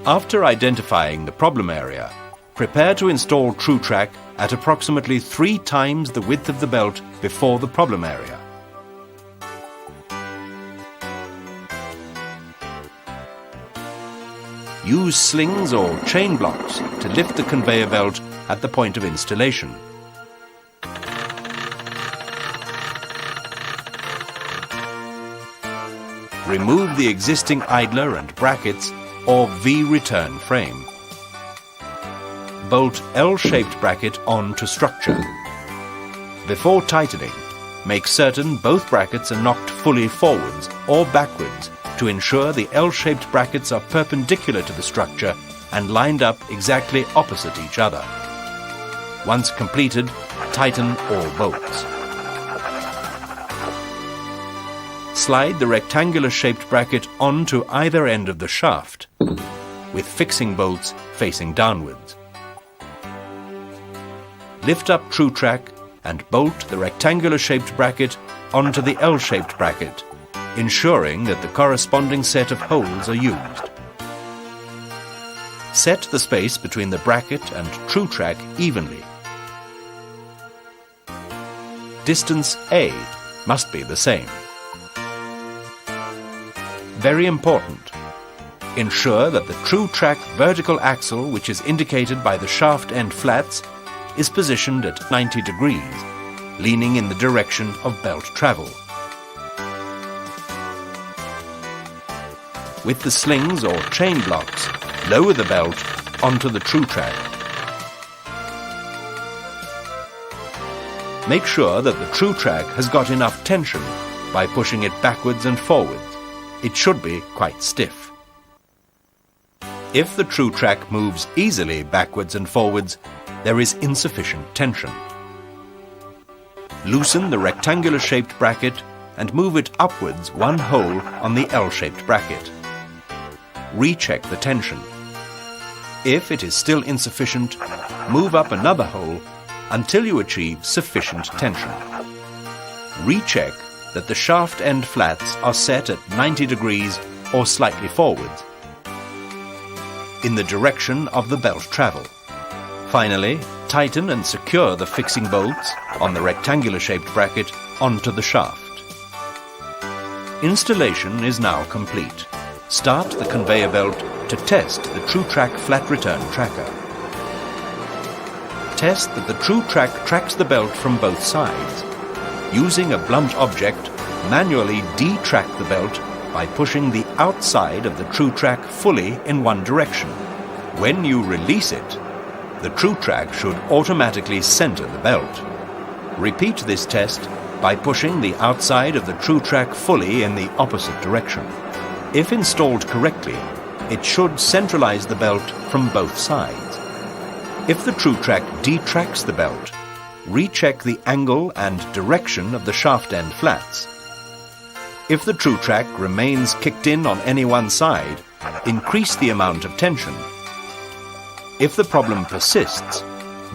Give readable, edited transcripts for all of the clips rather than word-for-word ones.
After identifying the problem area, prepare to install Tru Trac at approximately 3 times the width of the belt before the problem area. Use slings or chain blocks to lift the conveyor belt at the point of installation. Remove the existing idler and brackets or V-return frame. Bolt L-shaped bracket onto structure. Before tightening, make certain both brackets are knocked fully forwards or backwards to ensure the L-shaped brackets are perpendicular to the structure and lined up exactly opposite each other. Once completed, tighten all bolts. Slide the rectangular-shaped bracket onto either end of the shaft, with fixing bolts facing downwards. Lift up Tru Trac and bolt the rectangular-shaped bracket onto the L-shaped bracket, ensuring that the corresponding set of holes are used. Set the space between the bracket and Tru Trac evenly. Distance A must be the same. Very important, ensure that the Tru Trac vertical axle, which is indicated by the shaft end flats, is positioned at 90 degrees, leaning in the direction of belt travel. With the slings or chain blocks, lower the belt onto the Tru Trac. Make sure that the Tru Trac has got enough tension by pushing it backwards and forwards. It should be quite stiff. If the Tru Trac moves easily backwards and forwards, there is insufficient tension. Loosen the rectangular-shaped bracket and move it upwards 1 hole on the L-shaped bracket. Recheck the tension. If it is still insufficient, move up another hole until you achieve sufficient tension. Recheck that the shaft end flats are set at 90 degrees or slightly forwards, in the direction of the belt travel. Finally, tighten and secure the fixing bolts on the rectangular-shaped bracket onto the shaft. Installation is now complete. Start the conveyor belt to test the Tru Trac flat return tracker. Test that the Tru Trac tracks the belt from both sides. Using a blunt object, manually detrack the belt by pushing the outside of the Tru Trac fully in one direction. When you release it, the Tru Trac should automatically center the belt. Repeat this test by pushing the outside of the Tru Trac fully in the opposite direction. If installed correctly, it should centralize the belt from both sides. If the Tru Trac detracts the belt, recheck the angle and direction of the shaft end flats. If the Tru Trac remains kicked in on any one side, increase the amount of tension. If the problem persists,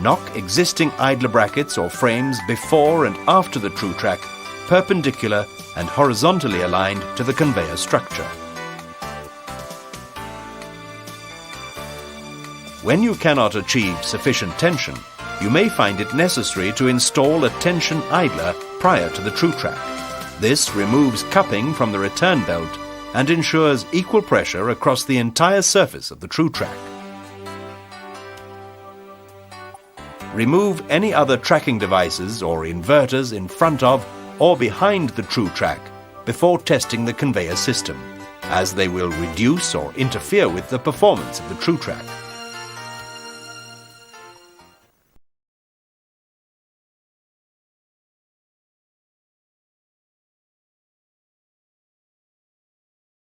knock existing idler brackets or frames before and after the Tru Trac perpendicular and horizontally aligned to the conveyor structure. When you cannot achieve sufficient tension, you may find it necessary to install a tension idler prior to the Tru Trac. This removes cupping from the return belt and ensures equal pressure across the entire surface of the Tru Trac. Remove any other tracking devices or inverters in front of or behind the Tru Trac before testing the conveyor system, as they will reduce or interfere with the performance of the Tru Trac.